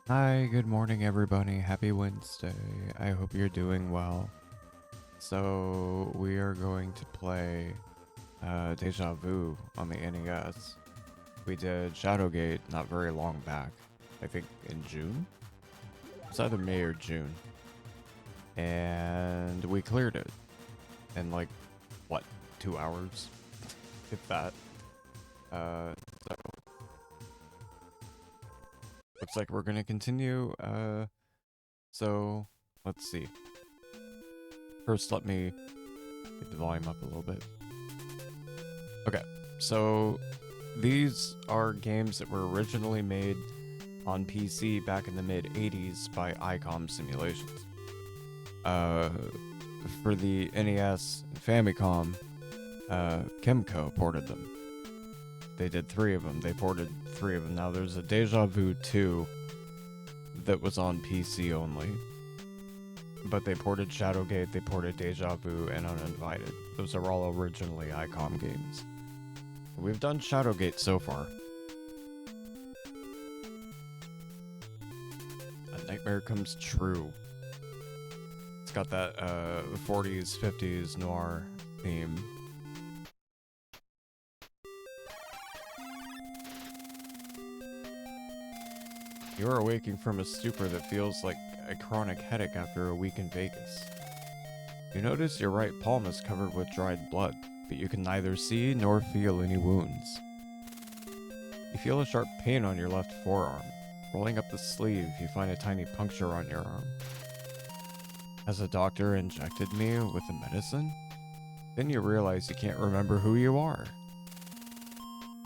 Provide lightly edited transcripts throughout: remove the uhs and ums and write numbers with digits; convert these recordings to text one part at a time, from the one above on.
Hi, good morning, everybody. Happy Wednesday. I hope you're doing well. So, we are going to play Deja Vu on the NES. We did Shadowgate not very long back. I think in June? It's either May or June. And we cleared it in like, what, 2 hours? If that. So, looks like we're gonna continue. So, let's see. First, let me get the volume up a little bit. Okay, so these are games that were originally made on PC back in the mid 80s by ICOM Simulations. For the NES and Famicom, Kemco ported them. They did 3 of them. They ported 3 of them. Now there's a Deja Vu 2 that was on PC only. But they ported Shadowgate, they ported Deja Vu, and Uninvited. Those are all originally ICOM games. We've done Shadowgate so far. A Nightmare Comes True. It's got that 40s, 50s noir theme. You're awaking from a stupor that feels like a chronic headache after a week in Vegas. You notice your right palm is covered with dried blood, but you can neither see nor feel any wounds. You feel a sharp pain on your left forearm. Rolling up the sleeve, you find a tiny puncture on your arm. Has a doctor injected me with the medicine? Then you realize you can't remember who you are.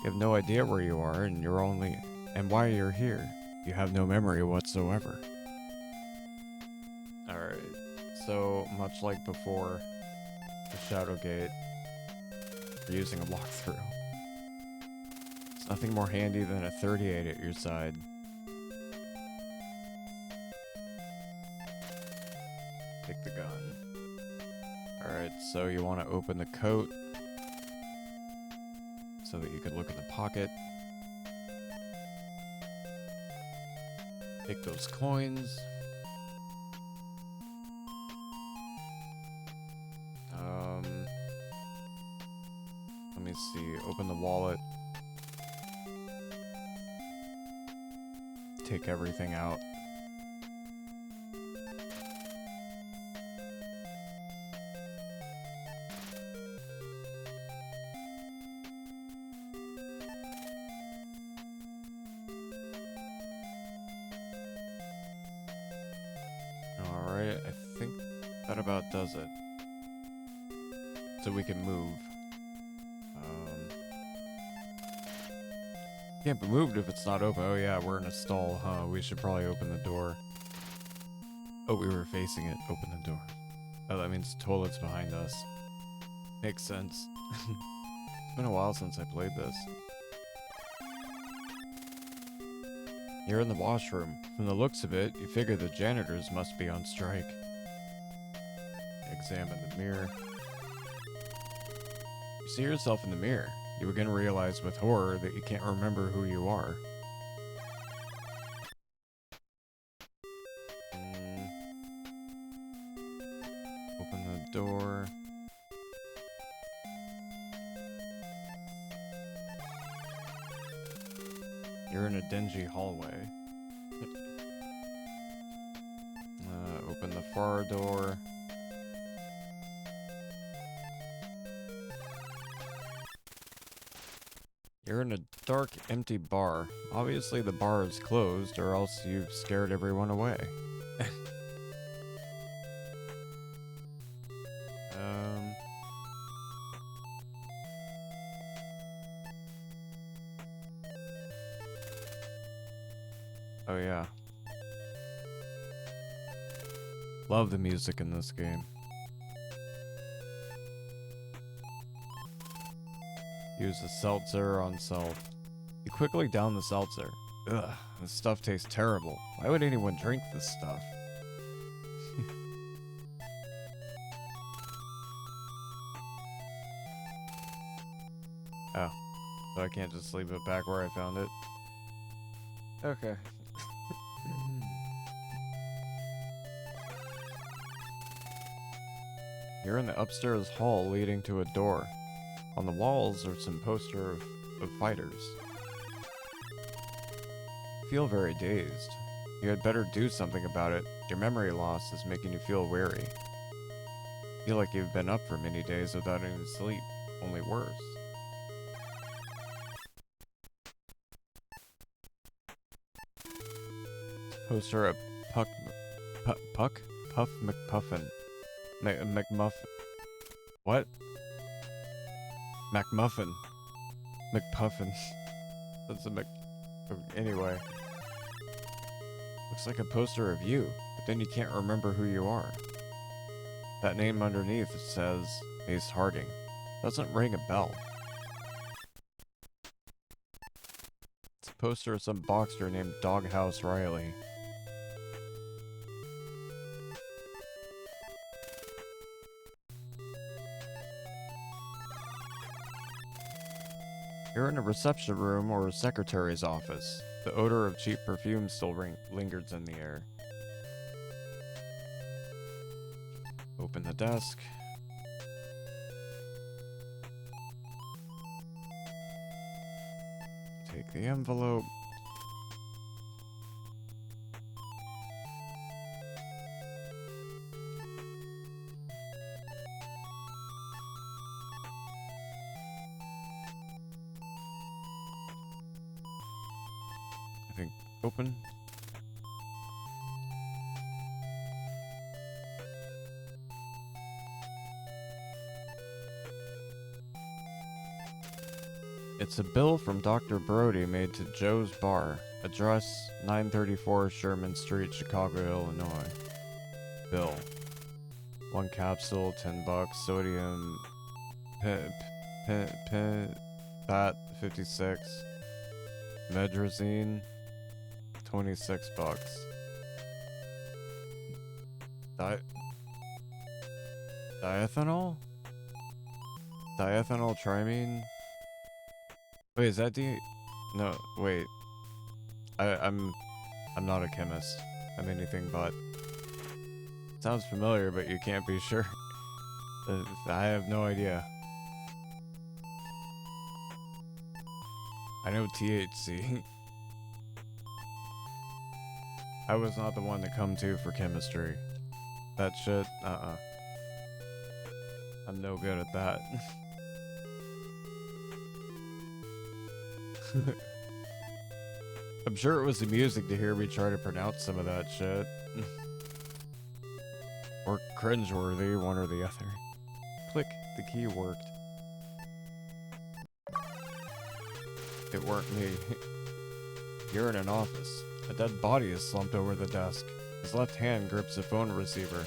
You have no idea where you are and why you're here. You have no memory whatsoever. Alright, so much like before the Shadowgate, we're using a walkthrough. There's nothing more handy than a 38 at your side. Take the gun. Alright, so you want to open the coat so that you can look in the pocket. Take those coins. Let me see. Open the wallet. Take everything out. Alright, I think that about does it. So we can move. Can't be moved if it's not open. Oh yeah, we're in a stall, huh? We should probably open the door. Oh, we were facing it. Open the door. Oh, that means the toilet's behind us. Makes sense. It's been a while since I played this. You're in the washroom. From the looks of it, you figure the janitors must be on strike. Examine the mirror. You see yourself in the mirror. You again realize with horror that you can't remember who you are. Open the door. You're in a dingy hallway. Open the far door. You're in a dark, empty bar. Obviously the bar is closed, or else you've scared everyone away. Oh yeah. Love the music in this game. Use a seltzer on self. You quickly down the seltzer. Ugh, this stuff tastes terrible. Why would anyone drink this stuff? Oh, so I can't just leave it back where I found it? Okay. You're in the upstairs hall leading to a door. On the walls are some posters of fighters. You feel very dazed. You had better do something about it. Your memory loss is making you feel weary. Feel like you've been up for many days without any sleep, only worse. Poster of Puck McPuffin. McMuffin. What? McMuffin. McPuffin. That's a Mc... Anyway. Looks like a poster of you, but then you can't remember who you are. That name underneath says Ace Harding. Doesn't ring a bell. It's a poster of some boxer named Doghouse Riley. You're in a reception room or a secretary's office. The odor of cheap perfume still lingers in the air. Open the desk. Take the envelope. Open. It's a bill from Dr. Brody made to Joe's Bar. Address 934 Sherman Street, Chicago, Illinois. Bill. 1 capsule, $10. Sodium. Fat, 56. Medrazine. $26. Diethanol? Diethanol trimine? Wait, is that No, wait. I'm not a chemist. I'm anything but. Sounds familiar, but you can't be sure. I have no idea. I know THC. I was not the one to come to for chemistry. That shit, I'm no good at that. I'm sure it was amusing to hear me try to pronounce some of that shit. Or cringeworthy, one or the other. Click, the key worked. It weren't me. You're in an office. A dead body is slumped over the desk. His left hand grips a phone receiver.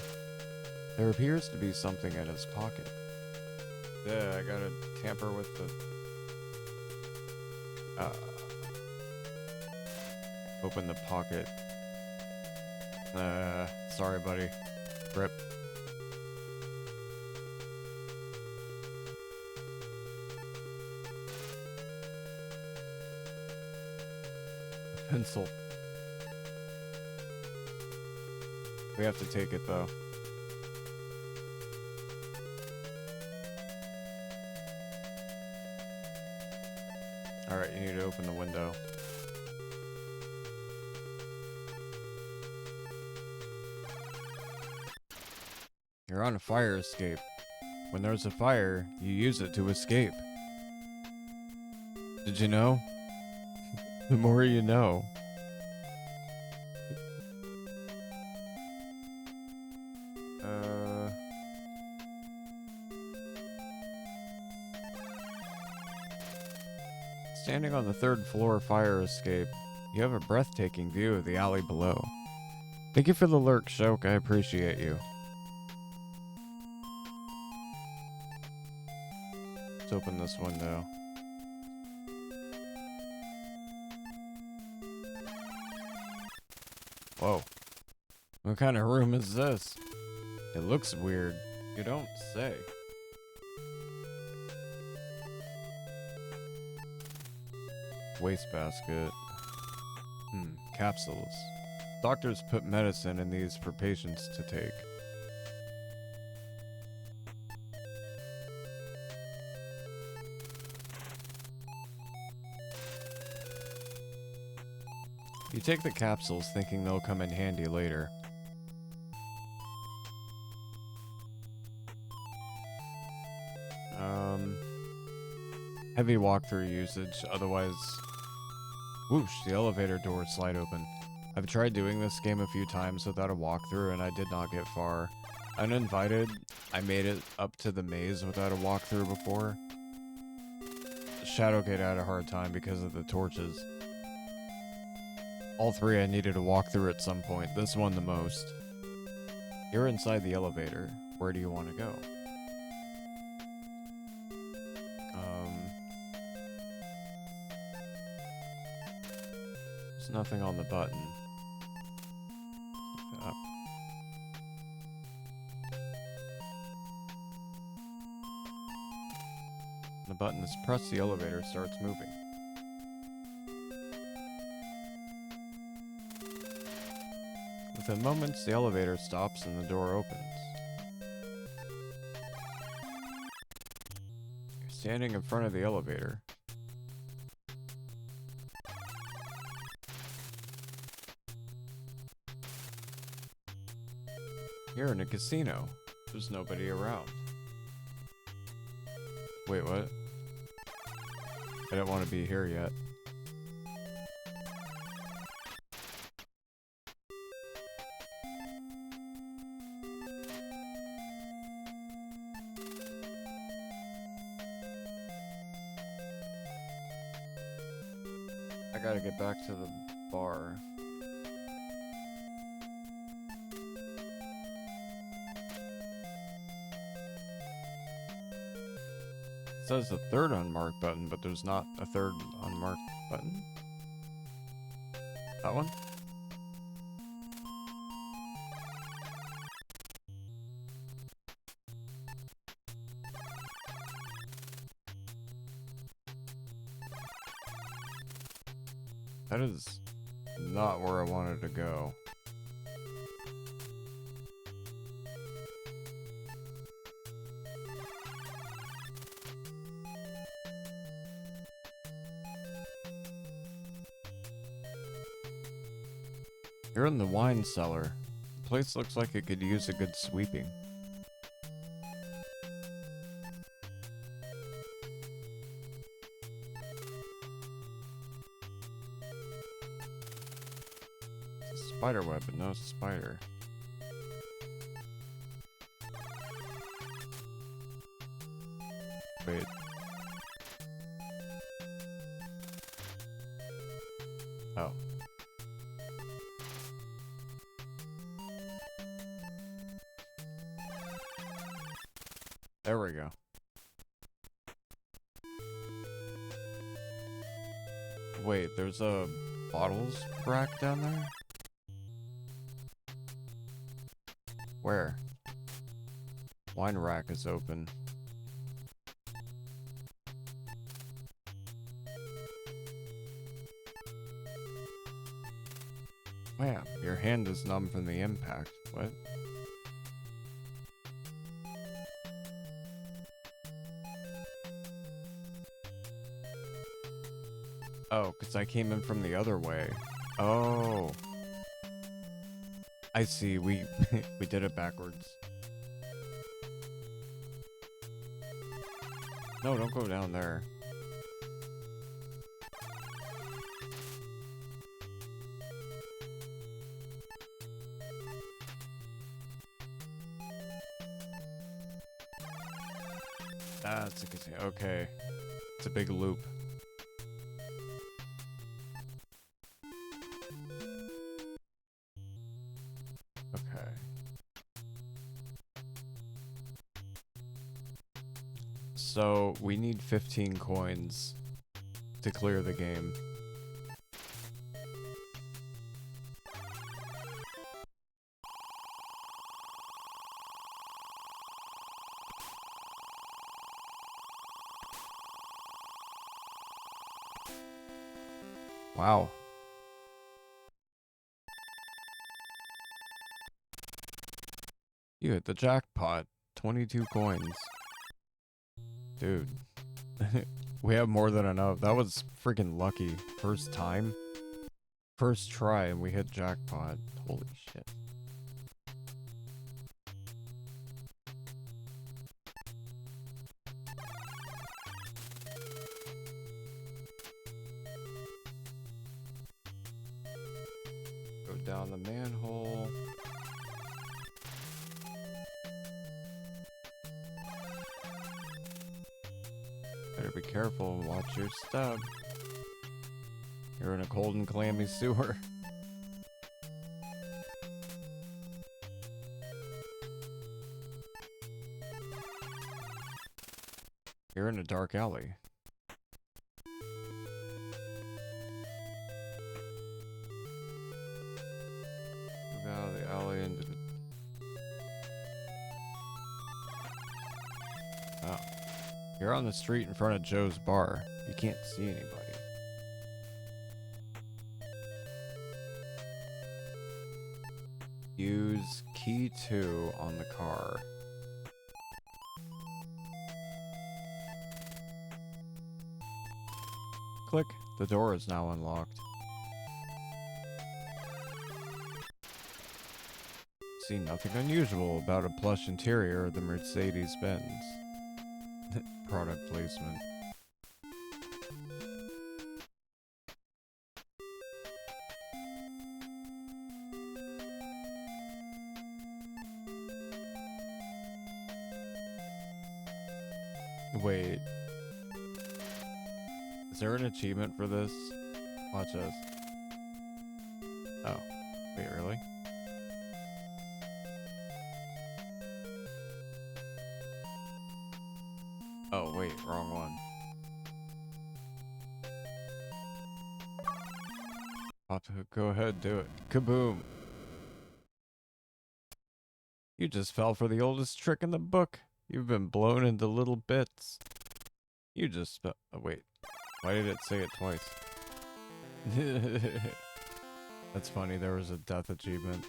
There appears to be something in his pocket. Yeah, I gotta tamper with the... Open the pocket. Sorry, buddy. Rip. Pencil. We have to take it, though. Alright, you need to open the window. You're on a fire escape. When there's a fire, you use it to escape. Did you know? The more you know. Standing on the 3rd floor fire escape, you have a breathtaking view of the alley below. Thank you for the lurk, Shoke. I appreciate you. Let's open this window. Whoa. What kind of room is this? It looks weird. You don't say. Wastebasket. Capsules. Doctors put medicine in these for patients to take. take the capsules thinking they'll come in handy later. Heavy walkthrough usage, otherwise... Whoosh, the elevator doors slide open. I've tried doing this game a few times without a walkthrough and I did not get far. Uninvited, I made it up to the maze without a walkthrough before. Shadowgate had a hard time because of the torches. All three I needed a walkthrough at some point, this one the most. You're inside the elevator. Where do you want to go? There's nothing on the button. Up. The button is pressed, the elevator starts moving. Within moments, the elevator stops and the door opens. You're standing in front of the elevator. You're in a casino. There's nobody around. Wait, what? I don't want to be here yet. I gotta get back to the bar. It says a third unmarked button, but there's not a third unmarked button. That one? That is not where I wanted to go. You're in the wine cellar. The place looks like it could use a good sweeping. It's a spider web, but no spider. Wait. Oh. There we go. Wait, there's a bottles rack down there? Where? Wine rack is open. Wow, your hand is numb from the impact. What? Oh, because I came in from the other way. Oh. I see, we we did it backwards. No, don't go down there. Ah, it's a casino. Okay. It's a big loop. Okay. So, we need 15 coins to clear the game. Wow. You hit the jackpot. 22 coins. Dude. We have more than enough. That was freaking lucky. First time. First try and we hit jackpot. Holy shit. Go down the manhole. Better be careful and watch your step. You're in a cold and clammy sewer. You're in a dark alley. Move out of the alley into the... Oh. You're on the street in front of Joe's bar. You can't see anybody. Use key 2 on the car. Click. The door is now unlocked. See nothing unusual about a plush interior of the Mercedes-Benz. Product placement. Wait. Is there an achievement for this? Watch this. Oh. Wait, really? Oh, wait, wrong one. Go ahead, do it. Kaboom! You just fell for the oldest trick in the book. You've been blown into little bits. You just oh, wait. Why did it say it twice? That's funny, there was a death achievement.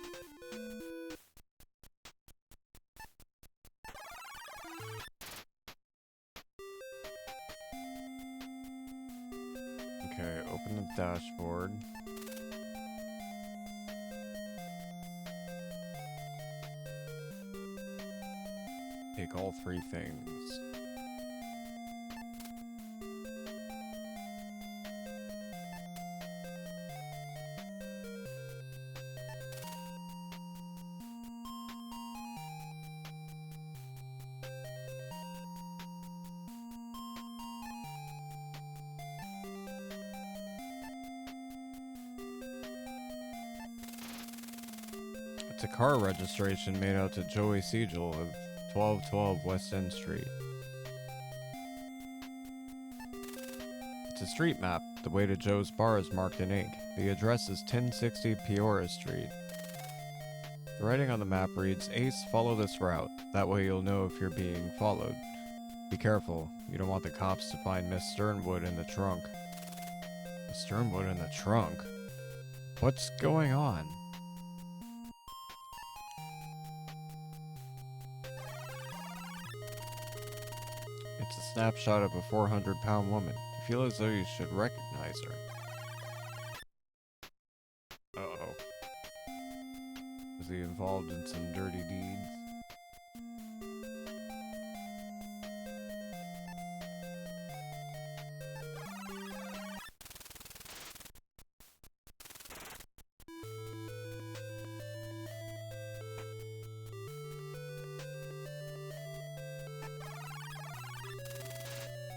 Okay, open the dashboard. Take all 3 things. It's a car registration made out to Joey Siegel of 1212 West End Street. It's a street map. The way to Joe's bar is marked in ink. The address is 1060 Peoria Street. The writing on the map reads, Ace, follow this route. That way you'll know if you're being followed. Be careful. You don't want the cops to find Miss Sternwood in the trunk. Miss Sternwood in the trunk? What's going on? It's a snapshot of a 400-pound woman. You feel as though you should recognize her. Uh-oh. Was he involved in some dirty deeds?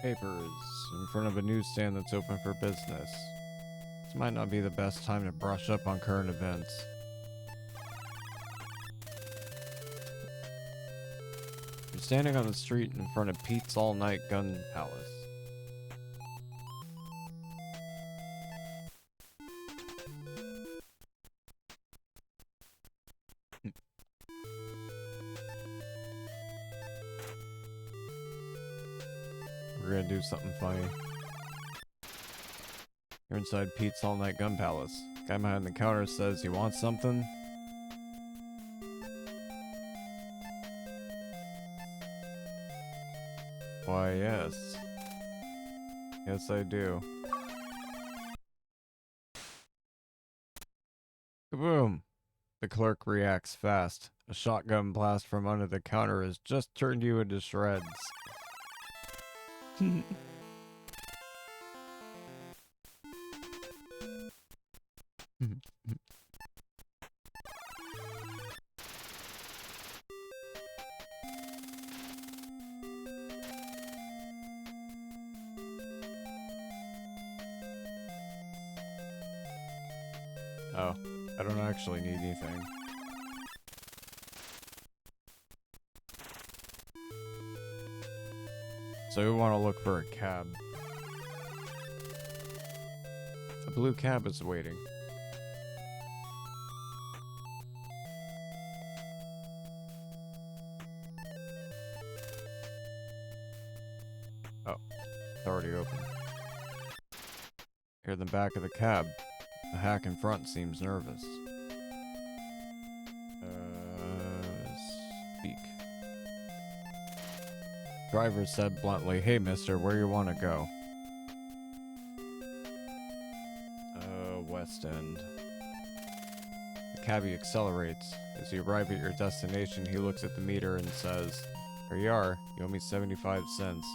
Papers in front of a newsstand that's open for business. This might not be the best time to brush up on current events. You're standing on the street in front of Pete's All-Night Gun Palace. We're gonna do something funny. You're inside Pete's All-Night Gun Palace. Guy behind the counter says, you want something? Why, yes. Yes, I do. Kaboom! The clerk reacts fast. A shotgun blast from under the counter has just turned you into shreds. Oh, I don't actually need anything. So we want to look for a cab. A blue cab is waiting. Oh, it's already open. Here in the back of the cab. The hack in front seems nervous. Speak. Driver said bluntly, "Hey mister, where you wanna go?" West End. The cabbie accelerates. As you arrive at your destination, he looks at the meter and says, "Here you are. You owe me 75 cents.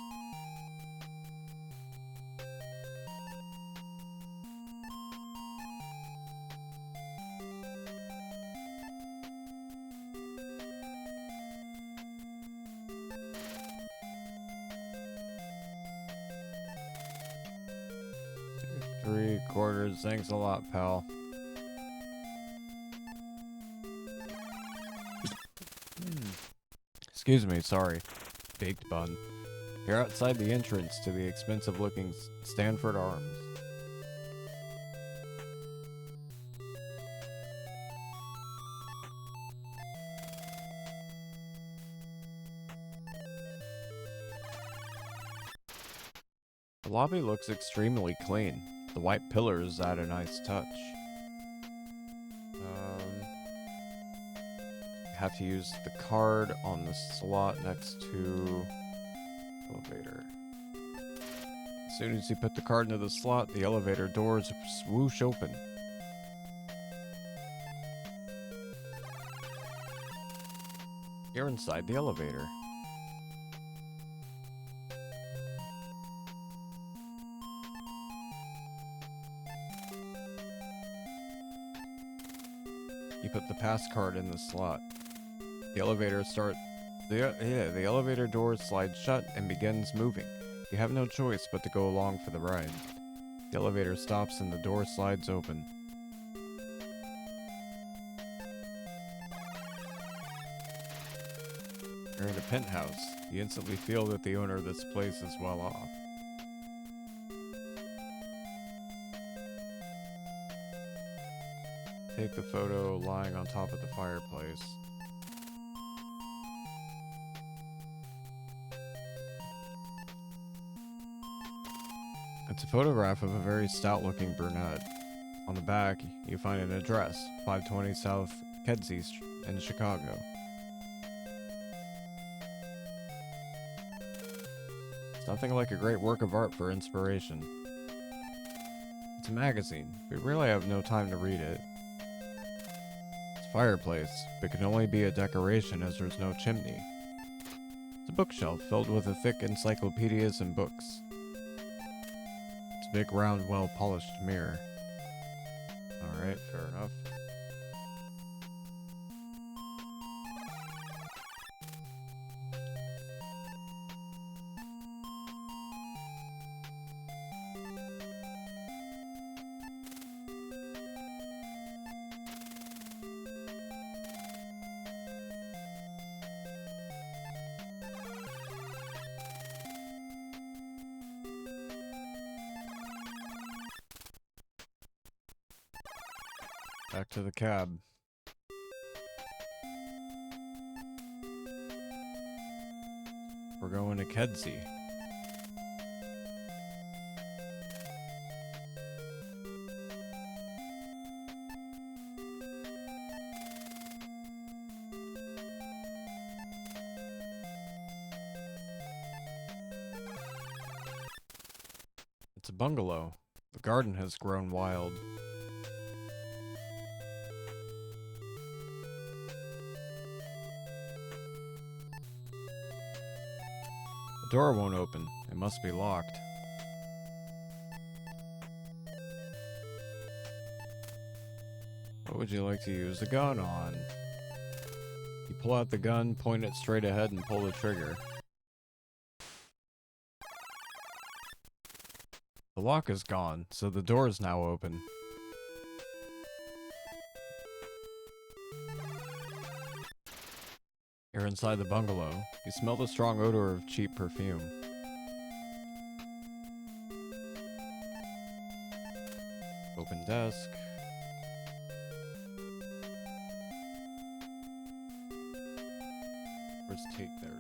$3/4. Thanks a lot, pal. Excuse me, sorry. Baked bun. You're outside the entrance to the expensive-looking Stanford Arms. The lobby looks extremely clean. The white pillars add a nice touch. You have to use the card on the slot next to elevator. As soon as you put the card into the slot, the elevator doors swoosh open. You're inside the elevator. You put the pass card in the slot. The elevator the elevator door slides shut and begins moving. You have no choice but to go along for the ride. The elevator stops and the door slides open. You're in a penthouse. You instantly feel that the owner of this place is well off. Take the photo lying on top of the fireplace. It's a photograph of a very stout-looking brunette. On the back, you find an address, 520 South Kedzie in Chicago. It's nothing like a great work of art for inspiration. It's a magazine. We really have no time to read it. It's a fireplace, but can only be a decoration as there's no chimney. It's a bookshelf filled with a thick encyclopedias and books. It's a big, round, well-polished mirror. Alright, fair enough. Back to the cab. We're going to Kedzie. It's a bungalow. The garden has grown wild. door won't open. It must be locked. What would you like to use the gun on? You pull out the gun, point it straight ahead, and pull the trigger. The lock is gone, so the door is now open. You're inside the bungalow. You smell the strong odor of cheap perfume. Open desk. Where's tape? There it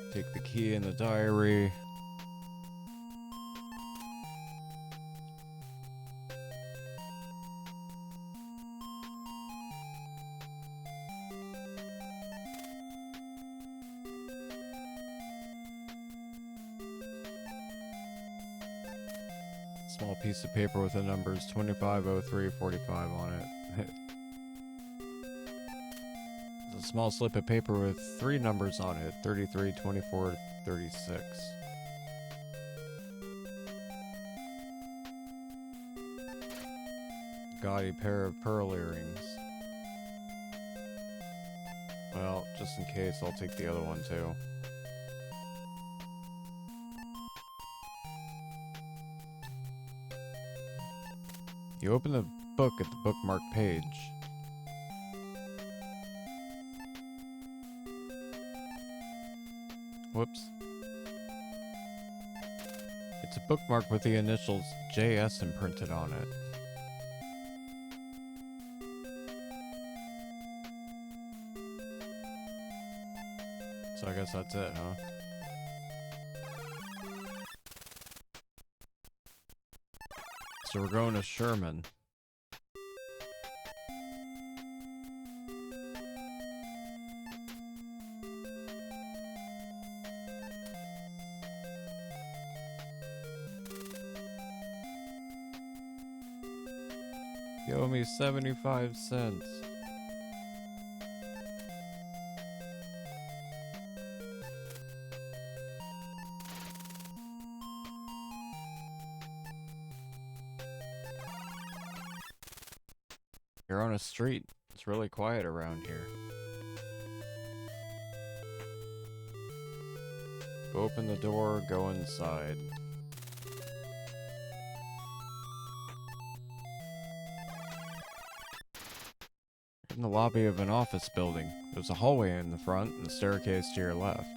is. Take the key in the diary. Small piece of paper with the numbers 250345 on it. There's a small slip of paper with 3 numbers on it, 33, 24, 36. Gaudy pair of pearl earrings. Well, just in case, I'll take the other one too. You open the book at the bookmark page. Whoops. It's a bookmark with the initials JS imprinted on it. So I guess that's it, huh? So we're going to Sherman. You owe me 75 cents. You're on a street. It's really quiet around here. Open the door, go inside. You're in the lobby of an office building. There's a hallway in the front and a staircase to your left.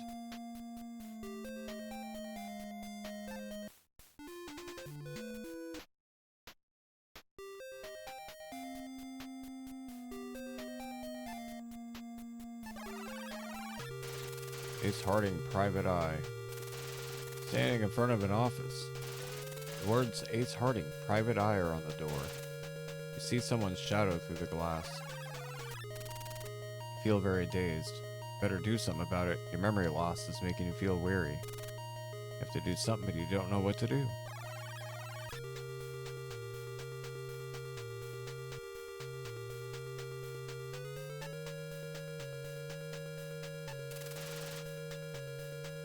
Ace Harding, Private Eye. Standing in front of an office. The words Ace Harding, Private Eye are on the door. You see someone's shadow through the glass. You feel very dazed. Better do something about it. Your memory loss is making you feel weary. You have to do something, but you don't know what to do.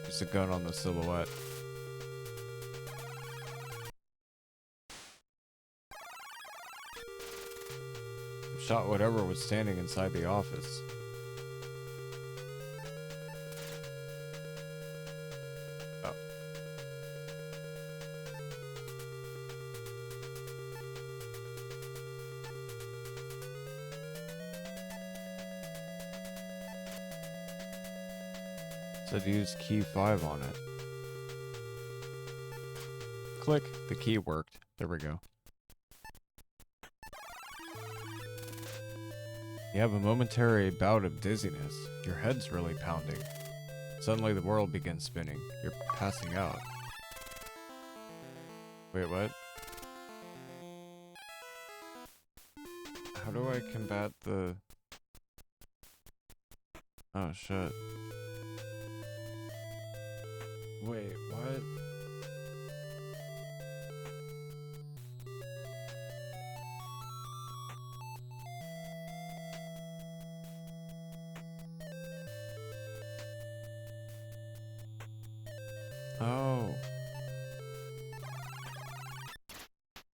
There's a gun on the silhouette. You shot whatever was standing inside the office. Oh. Said use key 5 on it. Click. The key worked. There we go. You have a momentary bout of dizziness. Your head's really pounding. Suddenly the world begins spinning. You're passing out. Wait, what? How do I combat the... Oh, shit. Wait, what?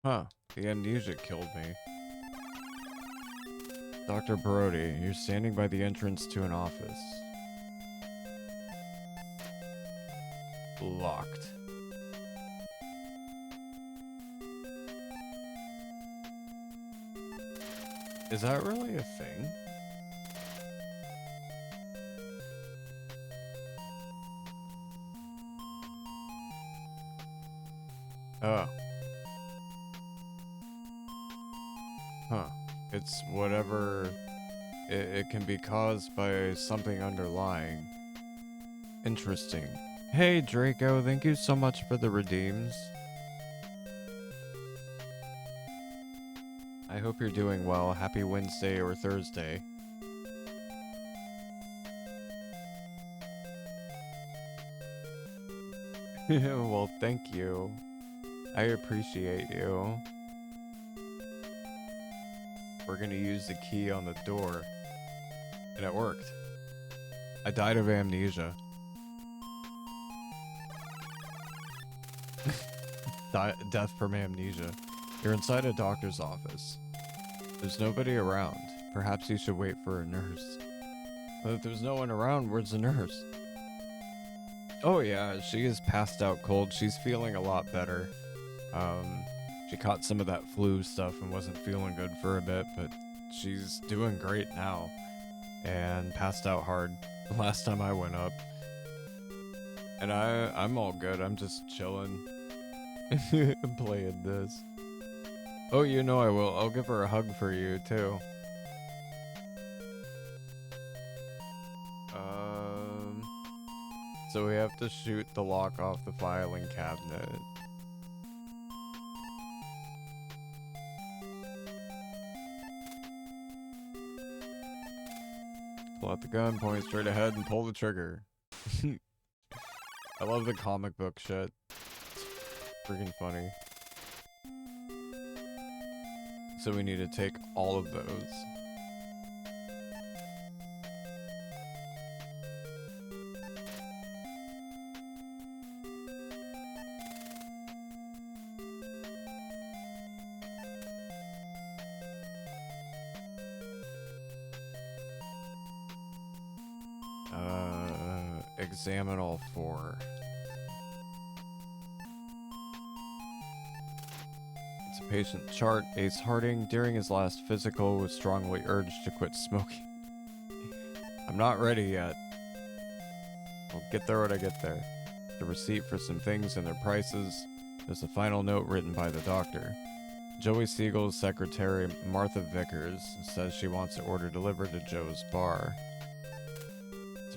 Huh, the amnesia killed me. Dr. Brody, you're standing by the entrance to an office. Locked. Is that really a thing? Oh. Huh. It's whatever... It can be caused by something underlying. Interesting. Hey, Draco, thank you so much for the redeems. I hope you're doing well. Happy Wednesday or Thursday. Well, thank you. I appreciate you. We're gonna use the key on the door. And it worked. I died of amnesia. Death from amnesia. You're inside a doctor's office. There's nobody around. Perhaps you should wait for a nurse. But if there's no one around, where's the nurse? Oh yeah, she is passed out cold. She's feeling a lot better. She caught some of that flu stuff and wasn't feeling good for a bit, but she's doing great now. And passed out hard the last time I went up. And I'm all good. I'm just chilling. Playing this. Oh, you know I will. I'll give her a hug for you, too. So we have to shoot the lock off the filing cabinet. Pull out the gun, point straight ahead, and pull the trigger. I love the comic book shit. It's freaking funny. So we need to take all of those. Examine all four. It's a patient chart. Ace Harding, during his last physical, was strongly urged to quit smoking. I'm not ready yet. I'll get there when I get there. The receipt for some things and their prices. There's a final note written by the doctor. Joey Siegel's secretary, Martha Vickers, says she wants the order delivered to Joe's bar.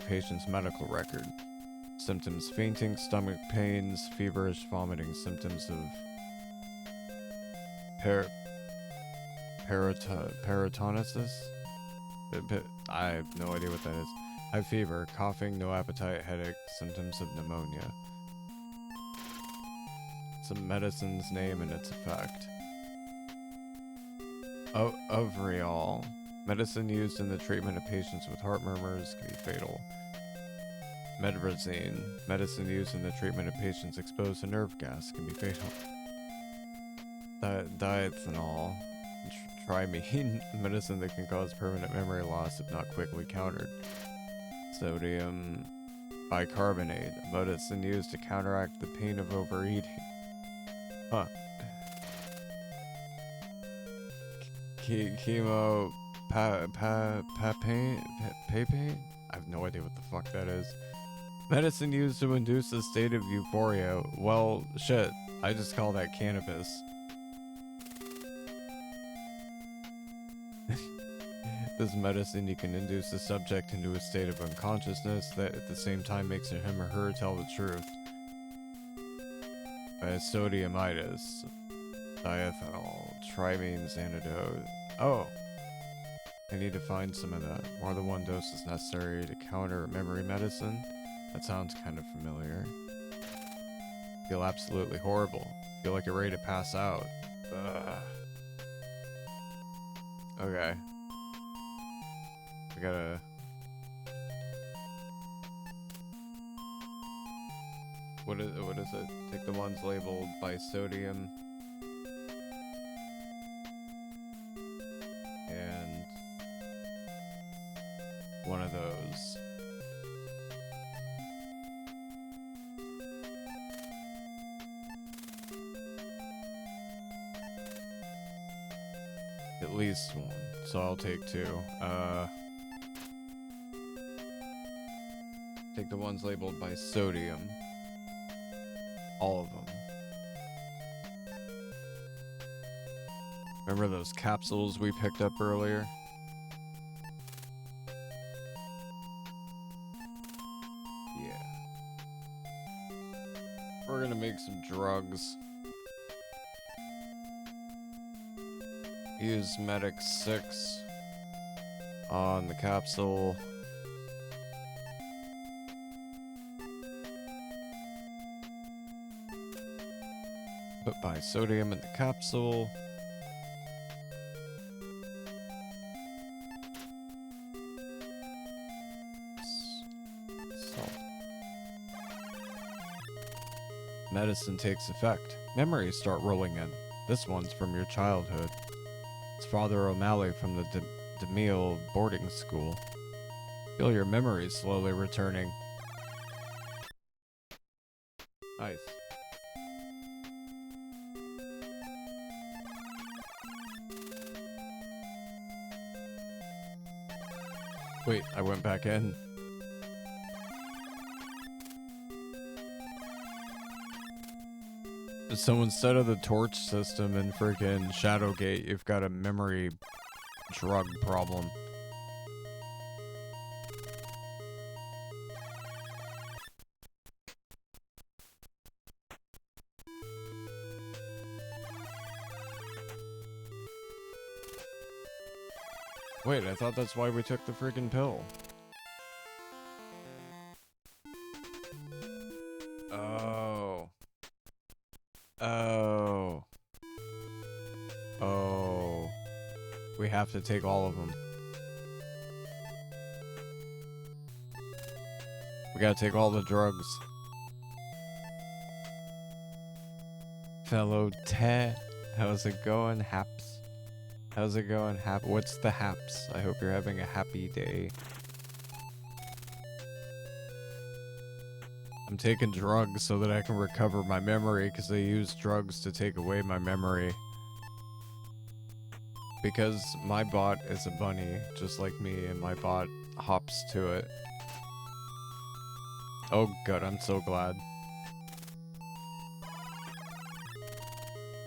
Patient's medical record. Symptoms: fainting, stomach pains, feverish, vomiting, symptoms of peritonitis. I have no idea what that is. High fever, coughing, no appetite, headache, symptoms of pneumonia. Some medicine's name and its effect. Ovriol. Medicine used in the treatment of patients with heart murmurs can be fatal. Medrazine. Medicine used in the treatment of patients exposed to nerve gas can be fatal. Diethanol. Trimine. Medicine that can cause permanent memory loss if not quickly countered. Sodium bicarbonate. Medicine used to counteract the pain of overeating. Huh. Chemo... papain? I have no idea what the fuck that is. Medicine used to induce a state of euphoria. Well, shit. I just call that cannabis. This medicine, you can induce the subject into a state of unconsciousness that at the same time makes him or her tell the truth. Sodiumitis. Diethanol. Trimine's antidote. Oh. I need to find some of that. More than one dose is necessary to counter memory medicine. That sounds kind of familiar. Feel absolutely horrible. Feel like you're ready to pass out. Ugh. Okay. We gotta... What is it? Take the ones labeled by sodium. one of those. At least one, so I'll take 2. Take the ones labeled by sodium. All of them. Remember those capsules we picked up earlier? Yeah. We're gonna make some drugs. Use Medic 6 on the capsule. Put bisodium in the capsule. Salt. Medicine takes effect. Memories start rolling in. This one's from your childhood. It's Father O'Malley from the DeMille boarding school. Feel your memories slowly returning. Nice. Wait, I went back in. So instead of the torch system in freaking Shadowgate, you've got a memory drug problem. Wait, I thought that's why we took the freaking pill. Oh. Oh. Oh. We have to take all of them. We gotta take all the drugs. Fellow Ted, how's it going, Haps? How's it going, Hap? What's the Haps? I hope you're having a happy day. I'm taking drugs so that I can recover my memory, because they use drugs to take away my memory. Because my bot is a bunny, just like me, and my bot hops to it. Oh good, I'm so glad.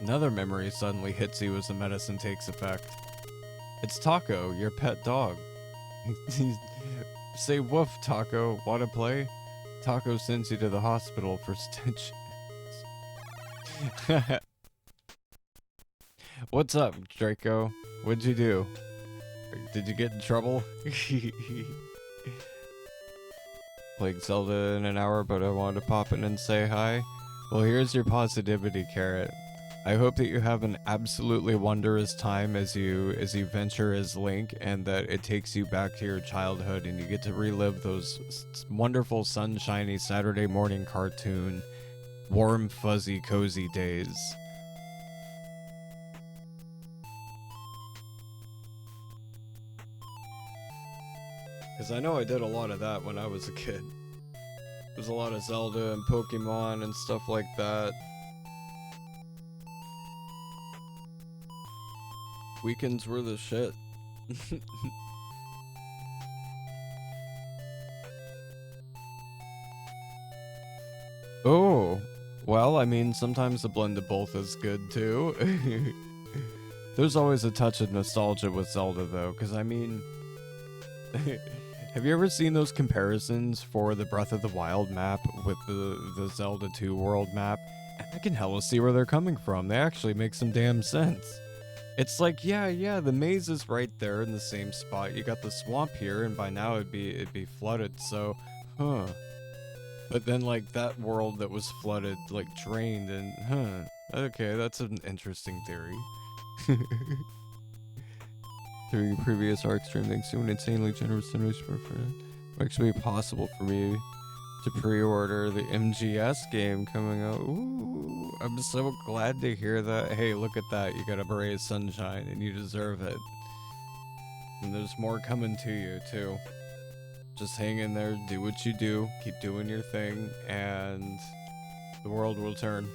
Another memory suddenly hits you as the medicine takes effect. It's Taco, your pet dog. Say woof, Taco. Wanna play? Taco sends you to the hospital for stitches. What's up, Draco? What'd you do? Did you get in trouble? Playing Zelda in an hour, but I wanted to pop in and say hi. Well, here's your positivity, Carrot. I hope that you have an absolutely wondrous time as you venture as Link, and that it takes you back to your childhood and you get to relive those wonderful sunshiny Saturday morning cartoon, warm, fuzzy, cozy days. Because I know I did a lot of that when I was a kid. There's a lot of Zelda and Pokemon and stuff like that. Weekends were the shit. Oh, well, I mean, sometimes the blend of both is good too. There's always a touch of nostalgia with Zelda though, because I mean, have you ever seen those comparisons for the Breath of the Wild map with the Zelda 2 world map? And I can hella see where they're coming from. They actually make some damn sense. It's like, yeah, the maze is right there in the same spot. You got the swamp here, and by now it'd be flooded, so, huh. But then, like, that world that was flooded, like, drained, and, huh. Okay, that's an interesting theory. Through previous arc stream, thanks to an insanely generous donation for it actually possible for me to pre-order the MGS game coming out. Ooh, I'm so glad to hear that. Hey, look at that. You got a Beret of Sunshine and you deserve it. And there's more coming to you, too. Just hang in there, do what you do, keep doing your thing, and the world will turn.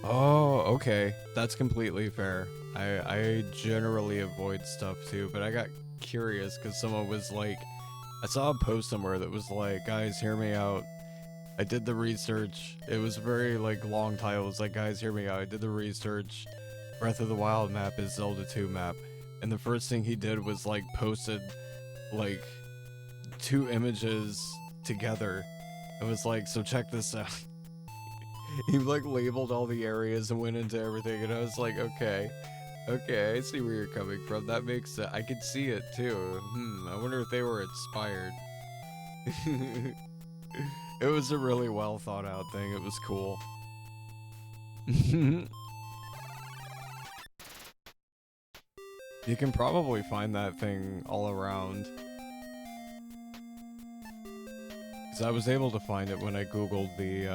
Oh, okay. That's completely fair. I generally avoid stuff too, but I got curious because someone was like, I saw a post somewhere that was like, guys, hear me out. I did the research. It was very like long title. It was like, guys, hear me out. I did the research. Breath of the Wild map is Zelda 2 map. And the first thing he did was like posted like 2 images together. It was like, so check this out. He like labeled all the areas and went into everything, and I was like, okay, I see where you're coming from. That makes sense. I could see it too. I wonder if they were inspired. It was a really well thought out thing. It was cool. You can probably find that thing all around. Because I was able to find it when I googled the,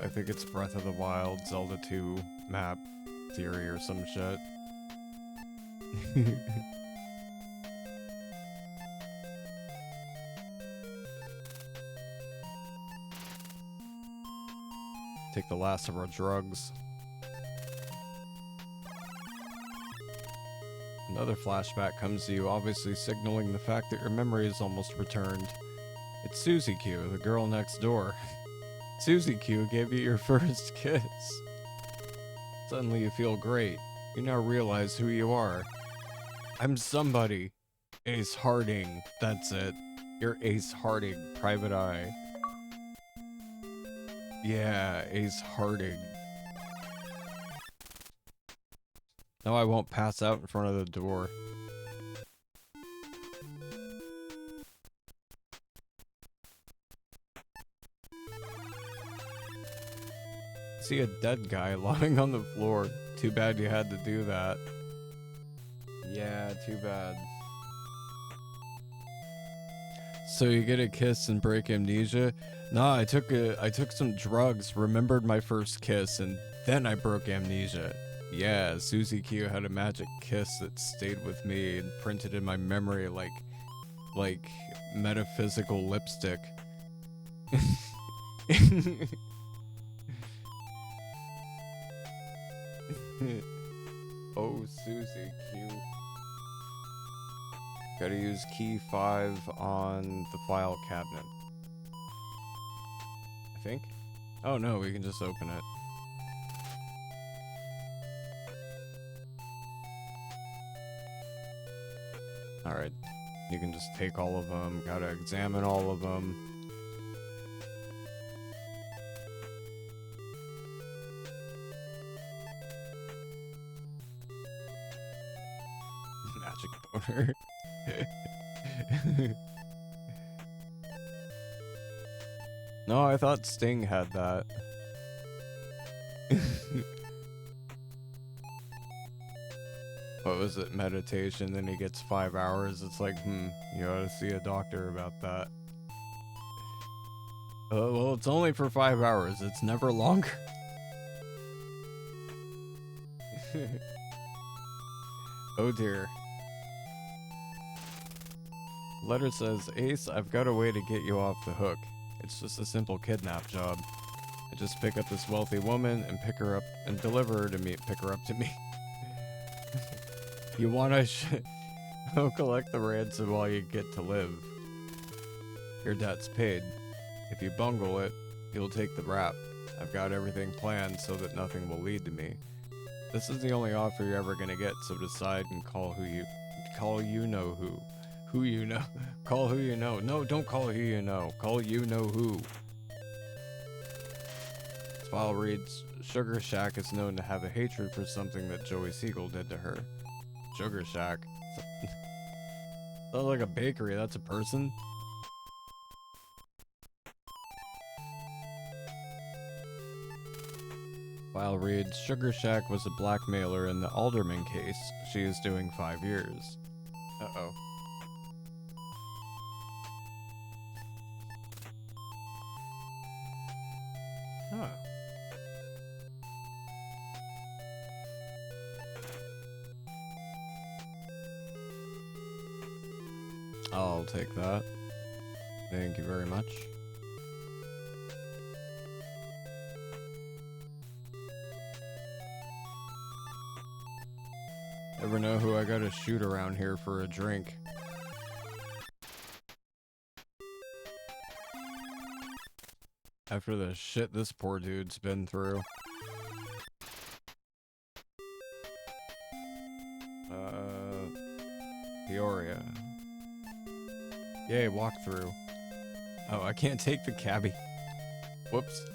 I think it's Breath of the Wild Zelda 2 map theory or some shit. Take the last of our drugs. Another flashback comes to you, obviously signaling the fact that your memory is almost returned. It's Susie Q, the girl next door. Susie Q gave you your first kiss. Suddenly you feel great. You now realize who you are. I'm somebody. Ace Harding. That's it. You're Ace Harding, Private Eye. Yeah, Ace Harding. No, I won't pass out in front of the door. See a dead guy lying on the floor. Too bad you had to do that. Yeah, too bad. So you get a kiss and break amnesia? Nah, I took some drugs, remembered my first kiss, and then I broke amnesia. Yeah, Susie Q had a magic kiss that stayed with me and printed in my memory like metaphysical lipstick. Oh, Susie Q. Gotta use key 5 on the file cabinet. I think? Oh no, we can just open it. Alright. You can just take all of them. Gotta examine all of them. Magic boner. No, I thought Sting had that. What was it? Meditation, then he gets 5 hours. It's like, you ought to see a doctor about that. Well, it's only for 5 hours. It's never longer. Oh dear. Letter says, Ace, I've got a way to get you off the hook. It's just a simple kidnap job. I just pick up this wealthy woman and pick her up and deliver her to me. Pick her up to me. You wanna I'll collect the ransom while you get to live. Your debt's paid. If you bungle it, you'll take the rap. I've got everything planned so that nothing will lead to me. This is the only offer you're ever gonna get, so decide and call you know who. Who you know. Call who you know. No, don't call who you know. Call you know who. This file reads, Sugar Shack is known to have a hatred for something that Joey Siegel did to her. Sugar Shack? Sounds like a bakery. That's a person? File reads, Sugar Shack was a blackmailer in the Alderman case. She is doing 5 years. Uh-oh. Huh. I'll take that. Thank you very much. Never know who I gotta shoot around here for a drink. After the shit this poor dude's been through. Peoria. Yay, walk through. Oh, I can't take the cabbie. Whoops.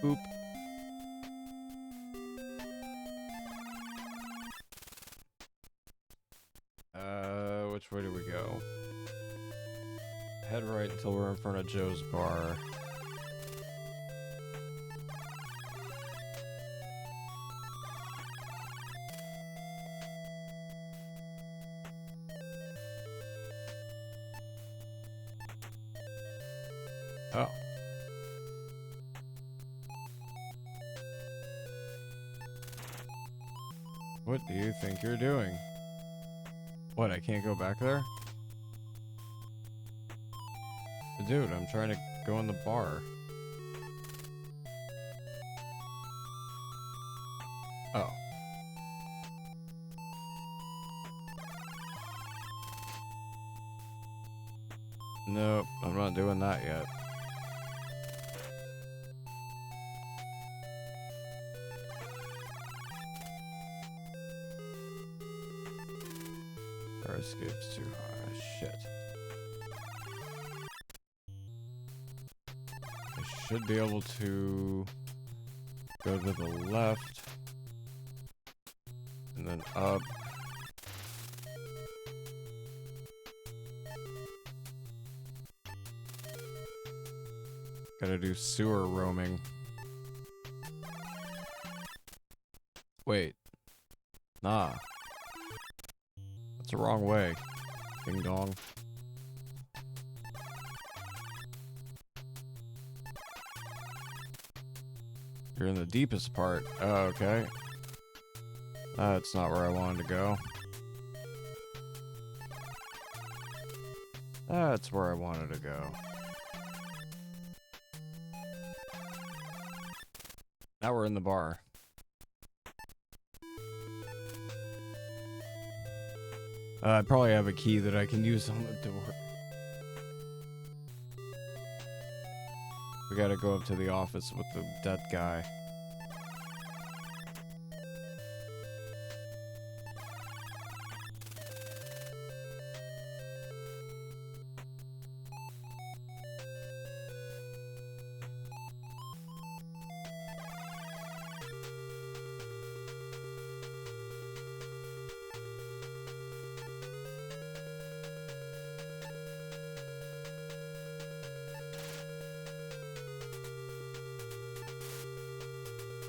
Oop. Which way do we go? Head right until we're in front of Joe's bar. Oh. What do you think you're doing? What, I can't go back there? Dude, I'm trying to go in the bar. Oh. Nope, I'm not doing that yet. Our escape's too high. Shit. I should be able to go to the left and then up. Gotta do sewer roaming. Wait. Nah. That's the wrong way. Ding dong. You're in the deepest part. Oh, okay. That's not where I wanted to go. That's where I wanted to go. Now we're in the bar. I probably have a key that I can use on the door. We gotta go up to the office with the dead guy.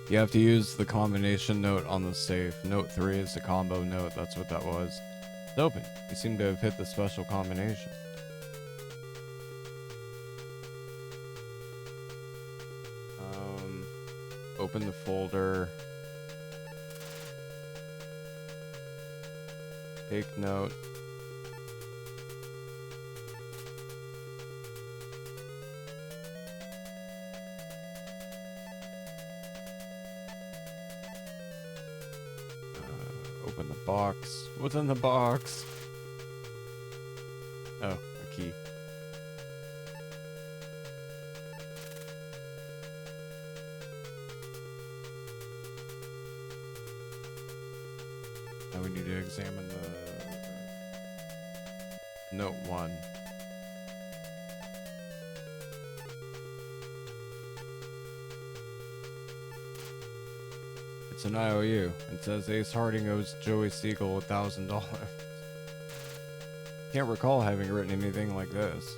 You have to use the combination note on the safe. Note 3 is the combo note. That's what that was. It's open. You seem to have hit the special combination. Open the folder. Take note. Open the box. What's in the box? Oh, a key. Now we need to examine the note 1. It's an IOU. It says Ace Harding owes Joey Siegel $1,000. Can't recall having written anything like this.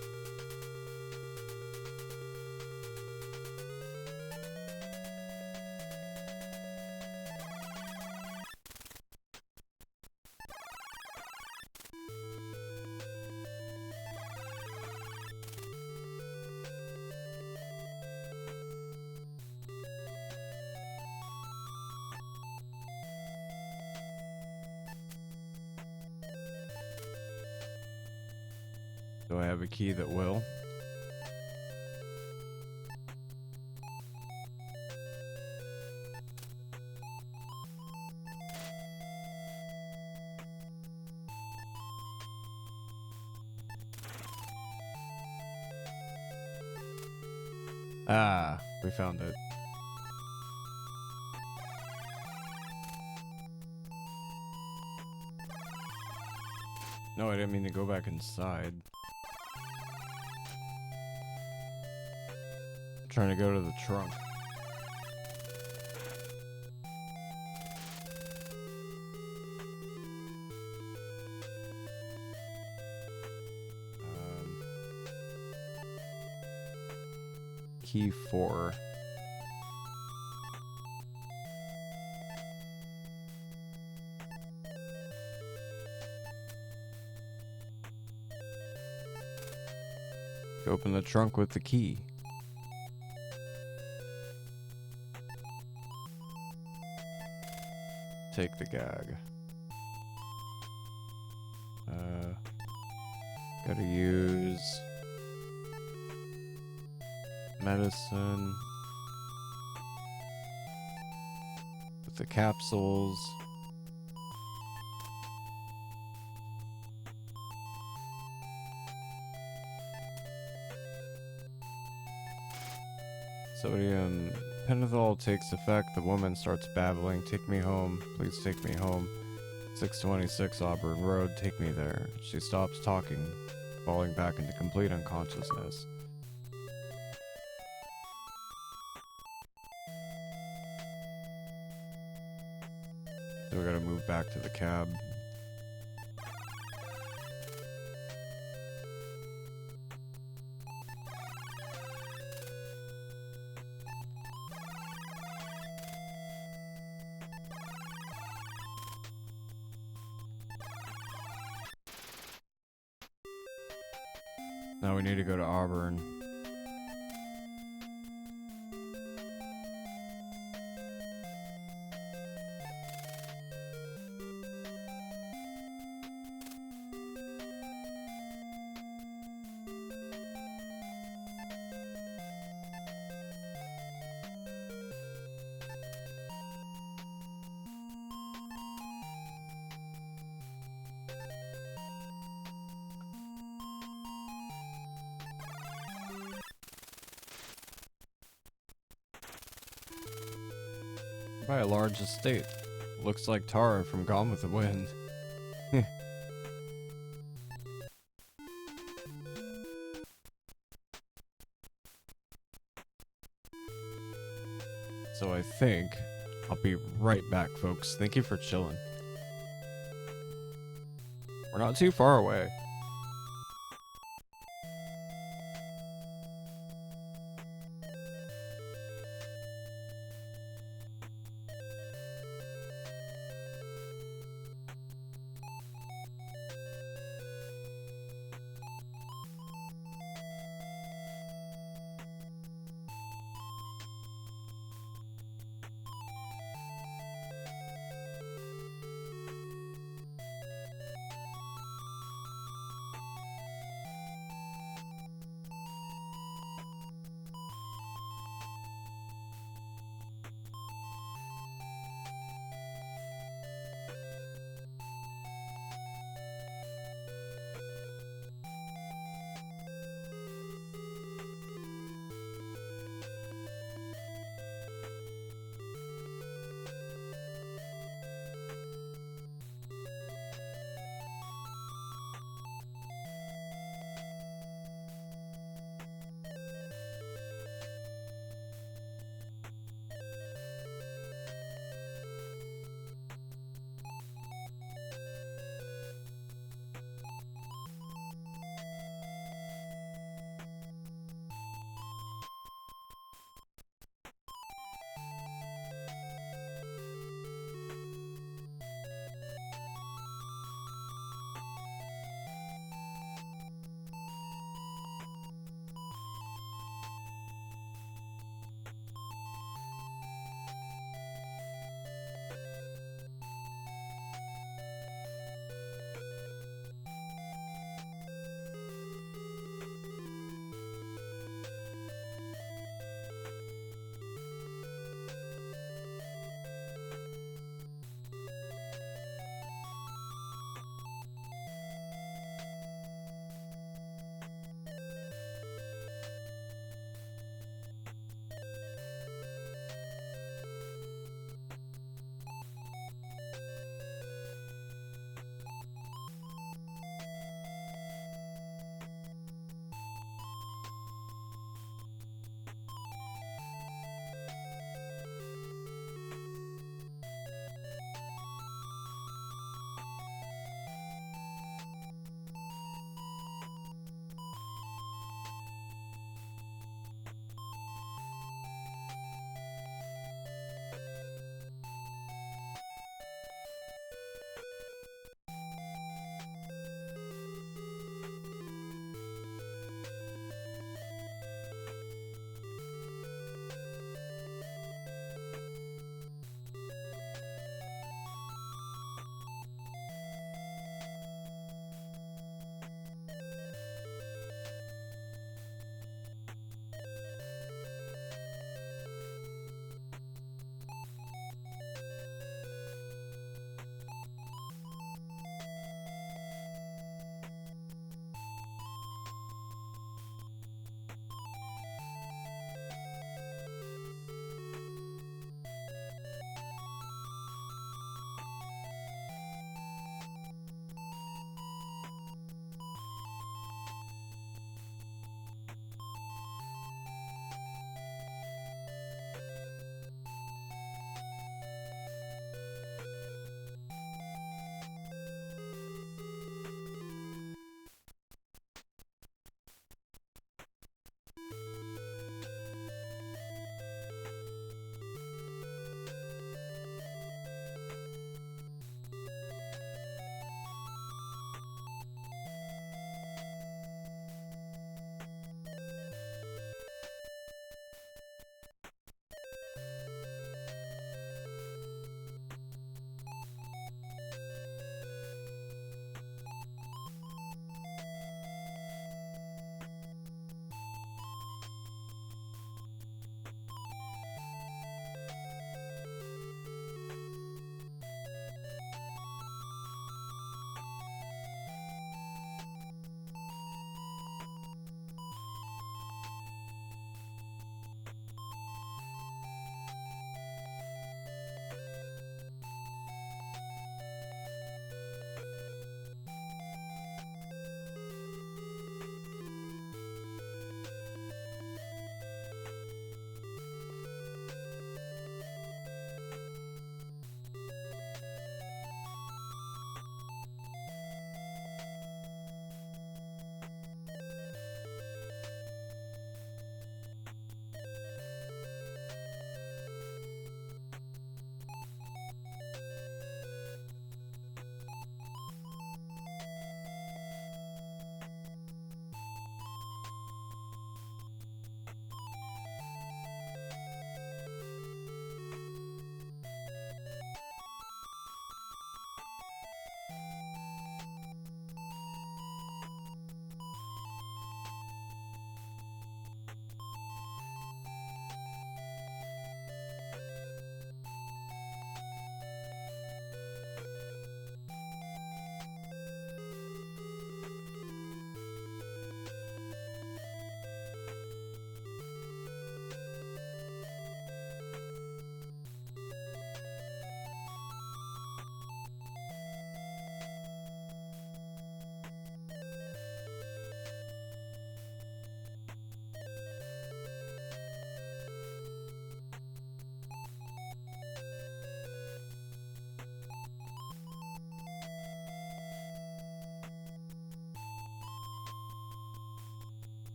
Do I have a key that will? Ah, we found it. No, I didn't mean to go back inside. I'm trying to go to the trunk. Key 4. Open the trunk with the key. Take the gag. Gotta use medicine with the capsules. Sodium pentothal takes effect. The woman starts babbling. Take me home. Please take me home. 626 Auburn Road. Take me there. She stops talking, falling back into complete unconsciousness. So we gotta move back to the cab. Now we need to go to Auburn. By a large estate. Looks like Tara from Gone with the Wind. So I think I'll be right back, folks. Thank you for chilling. We're not too far away.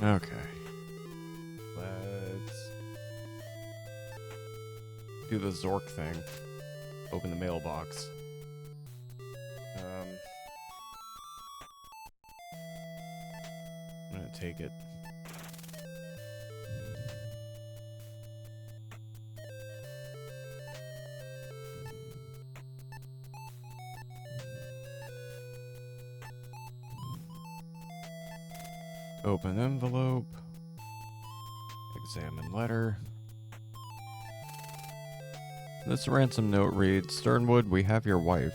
Okay. Let's do the Zork thing. Open the mailbox. I'm gonna take it. Open envelope. Examine letter. This ransom note reads, Sternwood, we have your wife.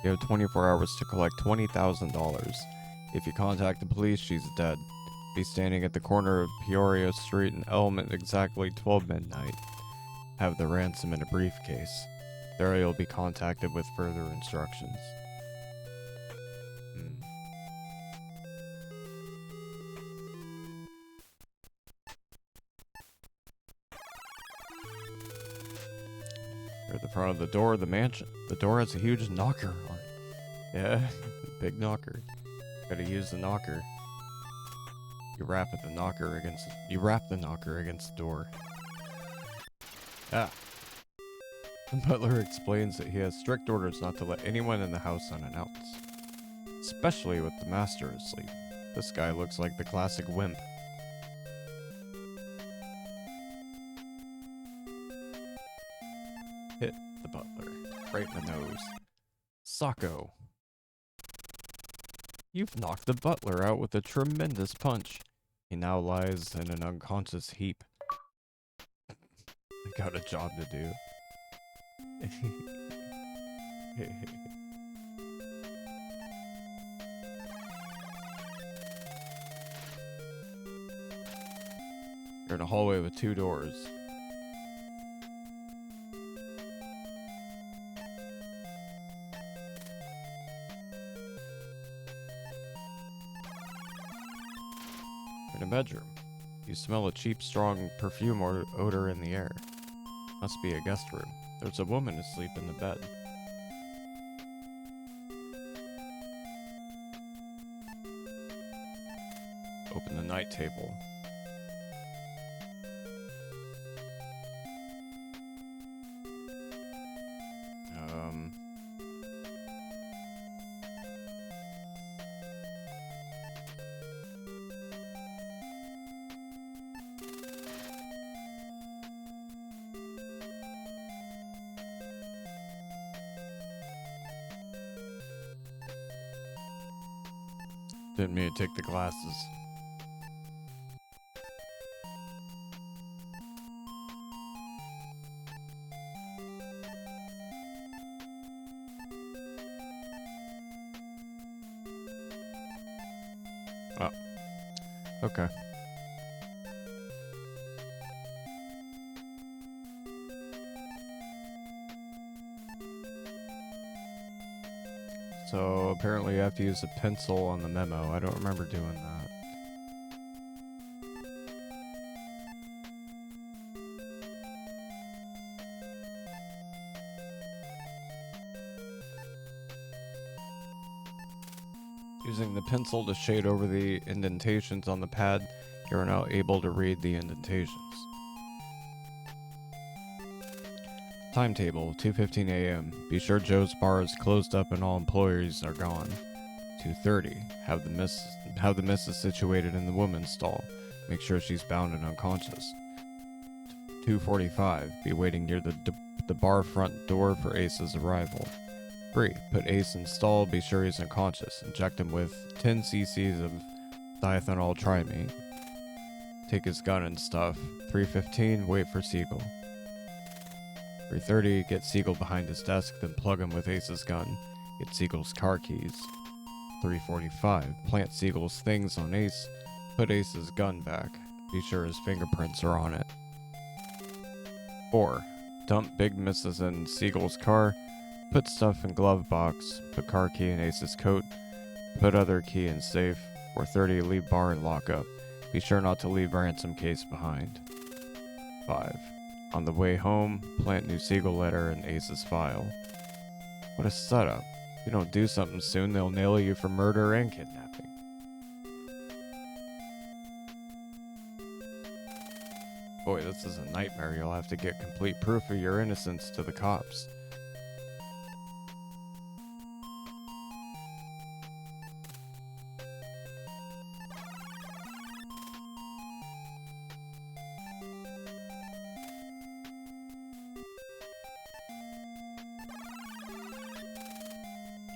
You have 24 hours to collect $20,000. If you contact the police, she's dead. Be standing at the corner of Peoria Street and Elm at exactly 12 midnight. Have the ransom in a briefcase. There you'll be contacted with further instructions. You're at the front of the door of the mansion. The door has a huge knocker on it. Yeah, big knocker. Gotta use the knocker. You rap the knocker against the door. Ah. The butler explains that he has strict orders not to let anyone in the house unannounced. Especially with the master asleep. This guy looks like the classic wimp. Hit the butler. Right in the nose. Socko. You've knocked the butler out with a tremendous punch. He now lies in an unconscious heap. I got a job to do. You're in a hallway with 2 doors. In a bedroom. You smell a cheap, strong perfume odor in the air. Must be a guest room. There's a woman asleep in the bed. Open the night table. Didn't mean to take the glasses. Oh. Okay. So apparently you have to use a pencil on the memo. I don't remember doing that. Using the pencil to shade over the indentations on the pad, you are now able to read the indentations. Timetable, 2:15 a.m. Be sure Joe's bar is closed up and all employees are gone. 2:30. Have the missus situated in the woman's stall. Make sure she's bound and unconscious. 2:45. Be waiting near the bar front door for Ace's arrival. 3. Put Ace in stall. Be sure he's unconscious. Inject him with 10 cc's of diethanol trimate. Take his gun and stuff. 3:15. Wait for Siegel. 3:30, get Siegel behind his desk, then plug him with Ace's gun. Get Siegel's car keys. 3:45, plant Siegel's things on Ace. Put Ace's gun back. Be sure his fingerprints are on it. 4, dump Big Mrs. in Siegel's car. Put stuff in glove box. Put car key in Ace's coat. Put other key in safe. 4:30, leave bar and lock up. Be sure not to leave ransom case behind. 5. On the way home, plant new Siegel letter in Ace's file. What a setup. If you don't do something soon, they'll nail you for murder and kidnapping. Boy, this is a nightmare. You'll have to get complete proof of your innocence to the cops.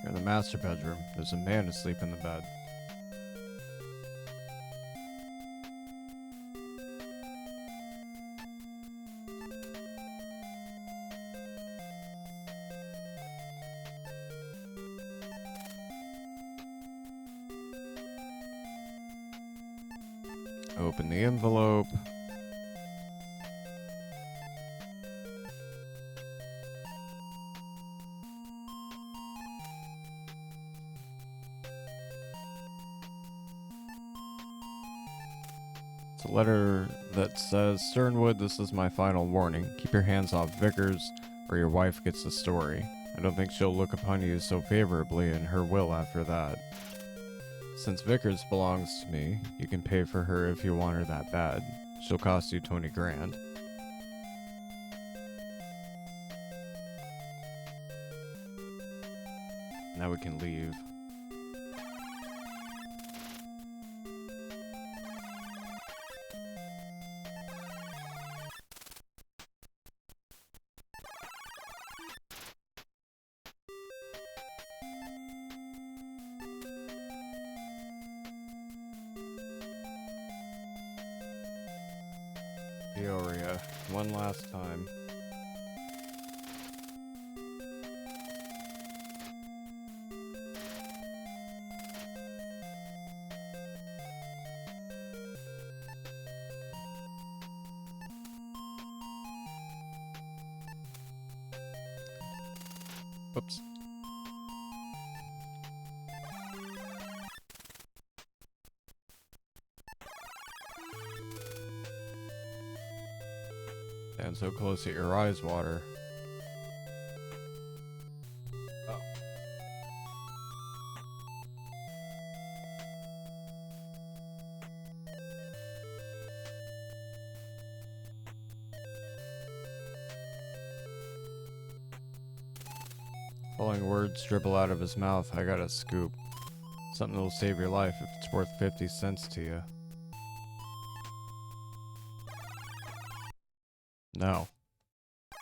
You're in the master bedroom. There's a man asleep in the bed. Open the envelope. It's a letter that says, Sternwood, this is my final warning. Keep your hands off Vickers, or your wife gets the story. I don't think she'll look upon you so favorably in her will after that. Since Vickers belongs to me, you can pay for her if you want her that bad. She'll cost you 20 grand. Now we can leave. Peoria, one last time. Oops. And so close that your eyes water. Oh. Following words dribble out of his mouth. I got a scoop. Something that'll save your life if it's worth 50 cents to you. No. I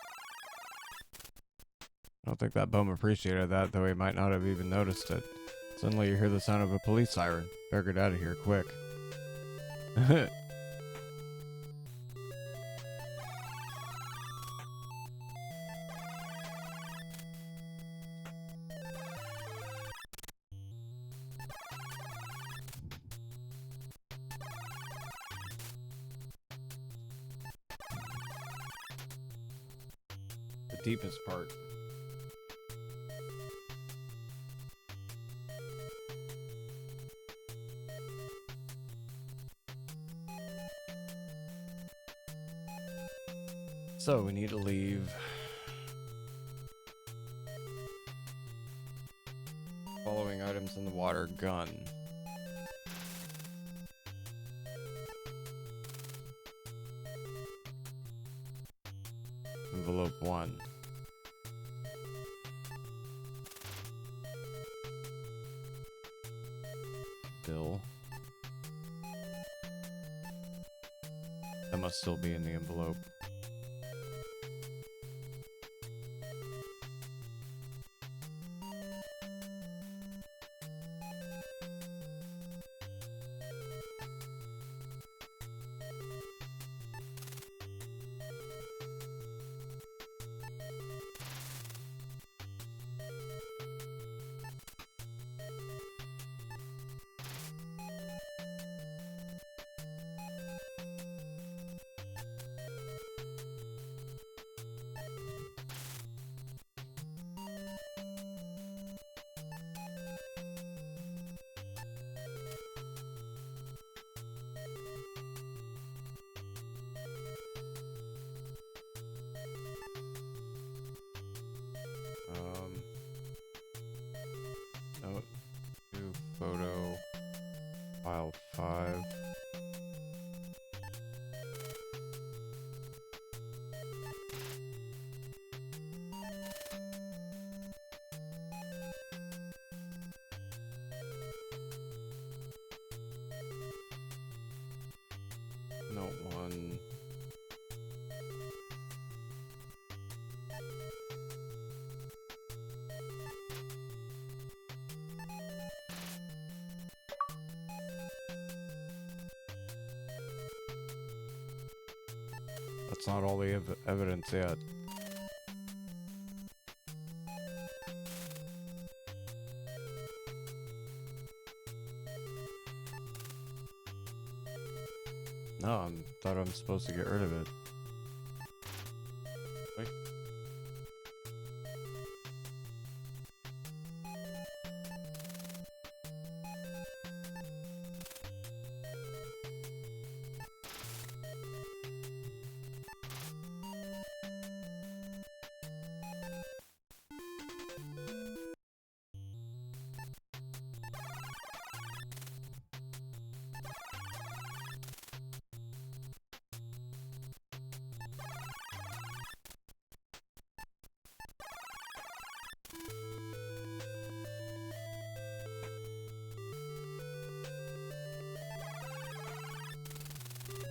don't think that bum appreciated that, though he might not have even noticed it. Suddenly you hear the sound of a police siren. Better get out of here, quick. The deepest part. So we need to leave. Following items in the water, gun. Envelope 1. Bill. That must still be in the envelope. Note to photo file 5. That's not all the evidence yet. No, I thought I'm supposed to get rid of it. Wait.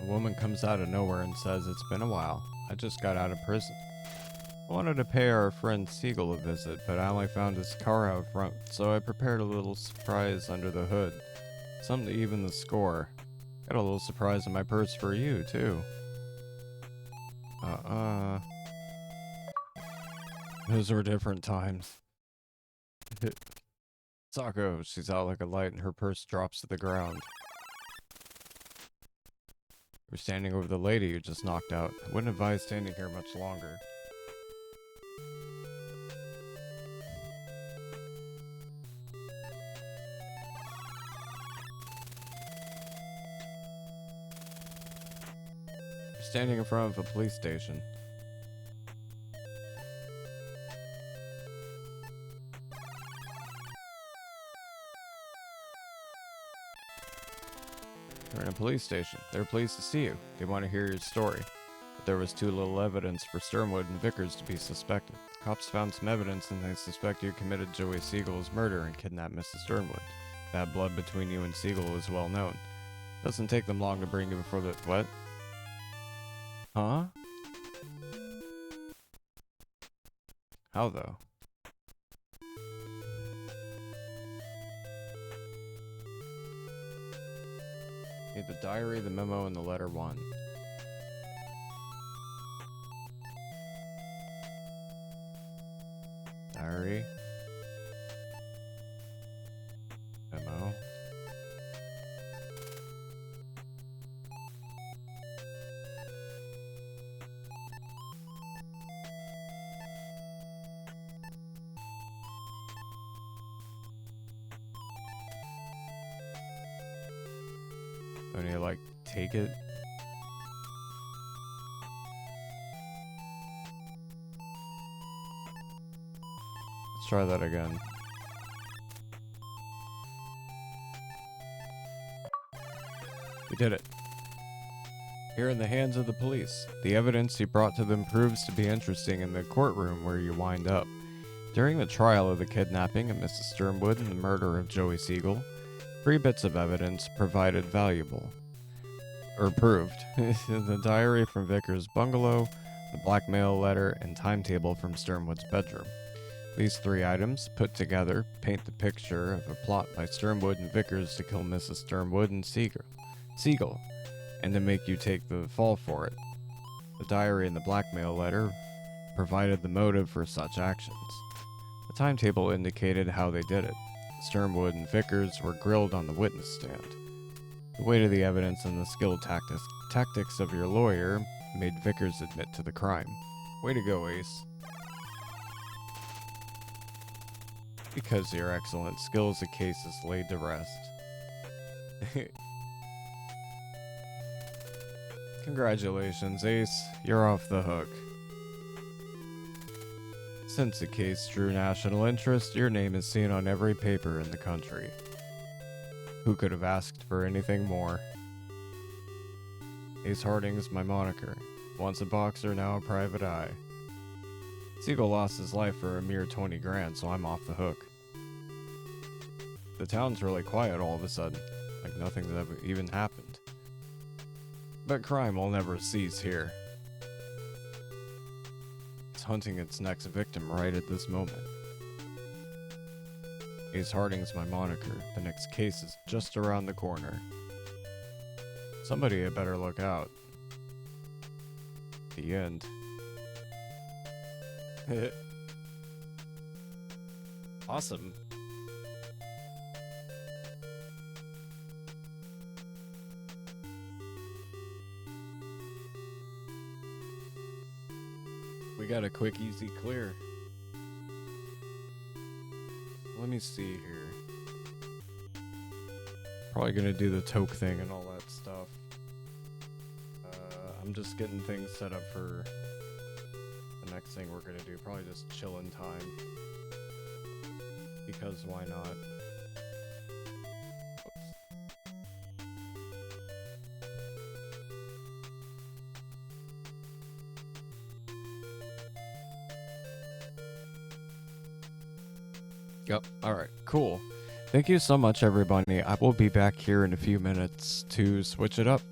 A woman comes out of nowhere and says, "It's been a while. I just got out of prison. I wanted to pay our friend Siegel a visit, but I only found his car out front, so I prepared a little surprise under the hood. Something to even the score. Got a little surprise in my purse for you, too." Those were different times. Sako, she's out like a light and her purse drops to the ground. We're standing over the lady you just knocked out. I wouldn't advise standing here much longer. We're standing in front of a police station. You're in a police station. They're pleased to see you. They want to hear your story. But there was too little evidence for Sternwood and Vickers to be suspected. Cops found some evidence and they suspect you committed Joey Siegel's murder and kidnapped Mrs. Sternwood. Bad blood between you and Siegel is well known. Doesn't take them long to bring you before the... What? Huh? How though? Need the diary, the memo, and the letter 1. Diary. Memo. I need to, like, take it. Let's try that again. We did it. Here in the hands of the police. The evidence you brought to them proves to be interesting in the courtroom where you wind up. During the trial of the kidnapping of Mrs. Sternwood and the murder of Joey Siegel, 3 bits of evidence proved valuable. The diary from Vickers' bungalow, the blackmail letter, and timetable from Sternwood's bedroom. These 3 items, put together, paint the picture of a plot by Sternwood and Vickers to kill Mrs. Sternwood and Siegel, and to make you take the fall for it. The diary and the blackmail letter provided the motive for such actions. The timetable indicated how they did it. Sternwood and Vickers were grilled on the witness stand. The weight of the evidence and the skilled tactics of your lawyer made Vickers admit to the crime. Way to go, Ace. Because of your excellent skills, the case is laid to rest. Congratulations, Ace. You're off the hook. Since the case drew national interest, your name is seen on every paper in the country. Who could have asked for anything more? Ace Harding's my moniker. Once a boxer, now a private eye. Siegel lost his life for a mere 20 grand, so I'm off the hook. The town's really quiet all of a sudden, like nothing's ever even happened. But crime will never cease here. It's hunting its next victim right at this moment. Ace Harding's my moniker. The next case is just around the corner. Somebody had better look out. The end. Awesome. We got a quick, easy clear. Let me see here. Probably gonna do the toke thing and all that stuff. I'm just getting things set up for the next thing we're gonna do. Probably just chillin' time. Because why not? Yep. Alright, cool. Thank you so much, everybody. I will be back here in a few minutes to switch it up.